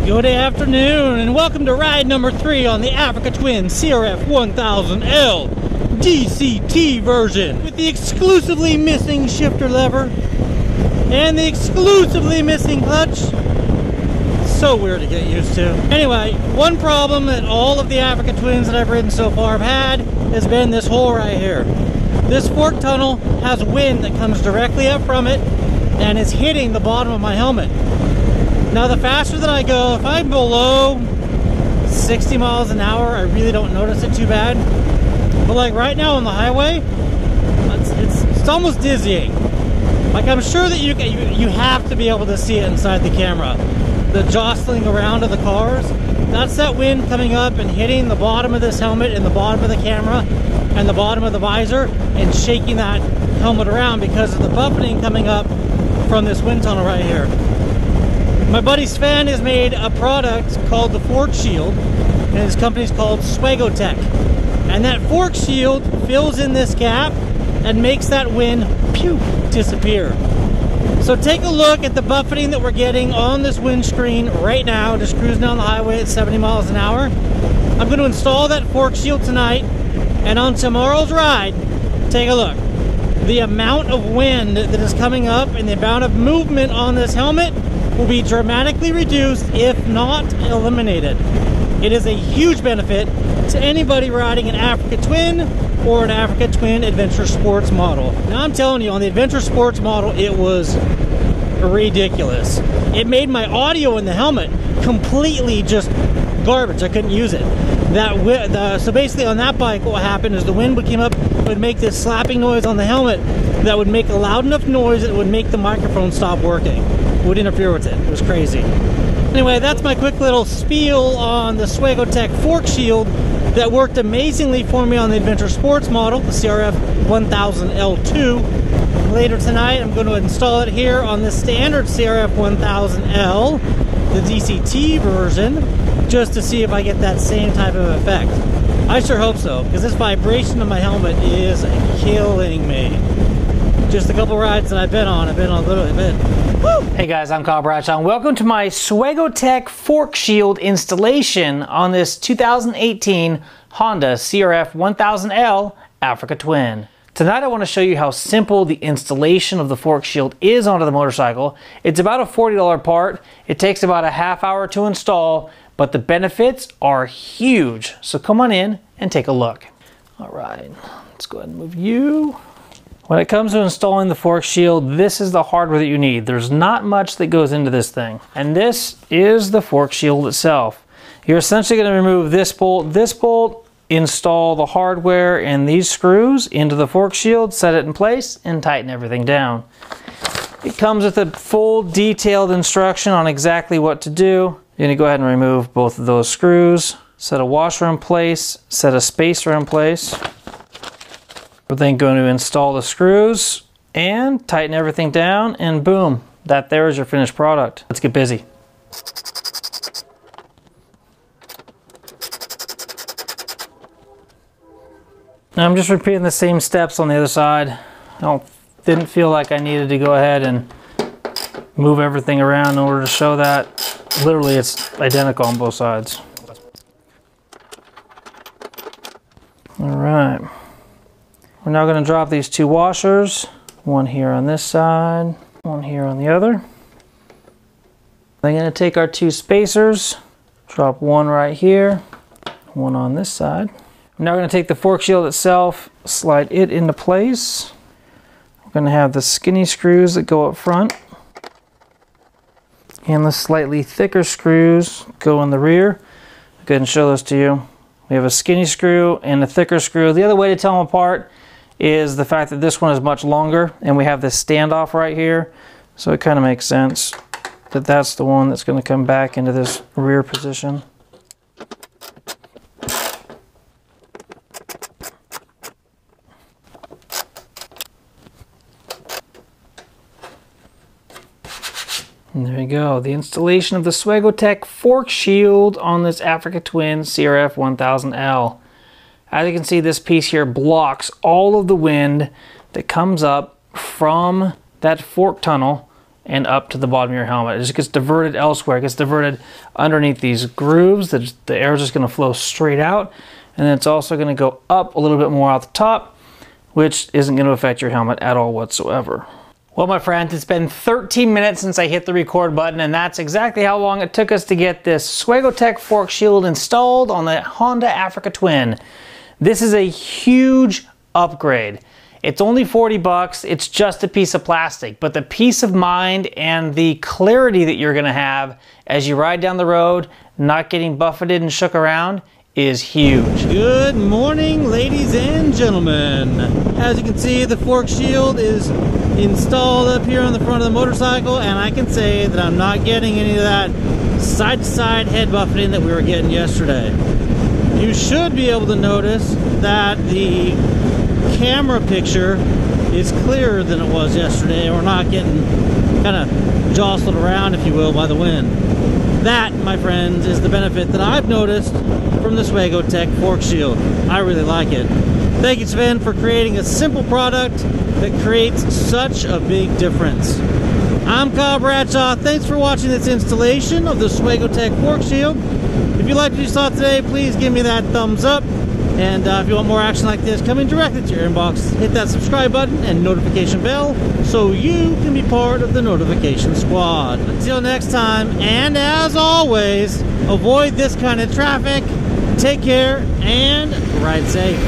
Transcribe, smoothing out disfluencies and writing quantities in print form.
Good afternoon and welcome to ride number 3 on the Africa Twin CRF1000L DCT version with the exclusively missing shifter lever and the exclusively missing clutch. So weird to get used to. Anyway, one problem that all of the Africa Twins that I've ridden so far have had has been this hole right here. This fork tunnel has wind that comes directly up from it and is hitting the bottom of my helmet. Now the faster that I go, if I'm below 60 miles an hour, I really don't notice it too bad. But like right now on the highway, it's almost dizzying. Like I'm sure that you have to be able to see it inside the camera. The jostling around of the cars, that's that wind coming up and hitting the bottom of this helmet and the bottom of the camera and the bottom of the visor and shaking that helmet around because of the buffeting coming up from this wind tunnel right here. My buddy Sven has made a product called the Forkshield, and his company's called Swegotech. And that Forkshield fills in this gap and makes that wind disappear. So take a look at the buffeting that we're getting on this windscreen right now, just cruising down the highway at 70 miles an hour. I'm going to install that Forkshield tonight, and on tomorrow's ride, take a look. The amount of wind that is coming up and the amount of movement on this helmet will be dramatically reduced, if not eliminated. It is a huge benefit to anybody riding an Africa Twin or an Africa Twin Adventure Sports model. Now I'm telling you, on the Adventure Sports model, it was ridiculous. It made my audio in the helmet completely just garbage. I couldn't use it. So basically on that bike, what happened is the wind would come up, it would make this slapping noise on the helmet that would make a loud enough noise that it would make the microphone stop working. It would interfere with it. It was crazy. Anyway, that's my quick little spiel on the Swegotech Forkshield that worked amazingly for me on the Adventure Sports model, the CRF1000L2. Later tonight, I'm going to install it here on the standard CRF1000L, the DCT version, just to see if I get that same type of effect. I sure hope so, because this vibration of my helmet is killing me. Just a couple rides that I've been on a little bit. Woo! Hey guys, I'm Bradshaw, and welcome to my Swegotech Forkshield installation on this 2018 Honda CRF1000L Africa Twin. Tonight I want to show you how simple the installation of the Forkshield is onto the motorcycle. It's about a $40 part. It takes about a half hour to install, but the benefits are huge. So come on in and take a look. All right, let's go ahead and move you. When it comes to installing the Forkshield, this is the hardware that you need. There's not much that goes into this thing. And this is the Forkshield itself. You're essentially going to remove this bolt, install the hardware and these screws into the Forkshield, set it in place, and tighten everything down. It comes with a full detailed instruction on exactly what to do. You're going to go ahead and remove both of those screws, set a washer in place, set a spacer in place. We're then going to install the screws and tighten everything down, and boom, that there is your finished product. Let's get busy. Now I'm just repeating the same steps on the other side. Didn't feel like I needed to go ahead and move everything around in order to show that. Literally, it's identical on both sides. All right. We're now going to drop these two washers, one here on this side, one here on the other. I'm going to take our two spacers, drop one right here, one on this side. I'm now going to take the Forkshield itself, slide it into place. We're going to have the skinny screws that go up front, and the slightly thicker screws go in the rear. I'll go ahead and show those to you. We have a skinny screw and a thicker screw. The other way to tell them apart is the fact that this one is much longer, and we have this standoff right here, so it kind of makes sense that that's the one that's going to come back into this rear position. And there you go, the installation of the Swegotech Forkshield on this Africa Twin CRF1000L. As you can see, this piece here blocks all of the wind that comes up from that fork tunnel and up to the bottom of your helmet. It just gets diverted elsewhere. It gets diverted underneath these grooves. The air is just going to flow straight out, and then it's also going to go up a little bit more out the top, which isn't going to affect your helmet at all whatsoever. Well, my friends, it's been 13 minutes since I hit the record button, and that's exactly how long it took us to get this Swegotech Forkshield installed on the Honda Africa Twin. This is a huge upgrade. It's only 40 bucks, it's just a piece of plastic, but the peace of mind and the clarity that you're gonna have as you ride down the road, not getting buffeted and shook around, is huge. Good morning, ladies and gentlemen. As you can see, the Forkshield is installed up here on the front of the motorcycle, and I can say that I'm not getting any of that side-to-side head buffeting that we were getting yesterday. You should be able to notice that the camera picture is clearer than it was yesterday. We're not getting kind of jostled around, if you will, by the wind. That, my friends, is the benefit that I've noticed from the Swegotech Forkshield. I really like it. Thank you, Sven, for creating a simple product that creates such a big difference. I'm Kyle Bradshaw. Thanks for watching this installation of the Swegotech Forkshield. If you liked what you saw today, please give me that thumbs up. And if you want more action like this coming directly to your inbox, hit that subscribe button and notification bell so you can be part of the notification squad. Until next time, and as always, avoid this kind of traffic, take care, and ride safe.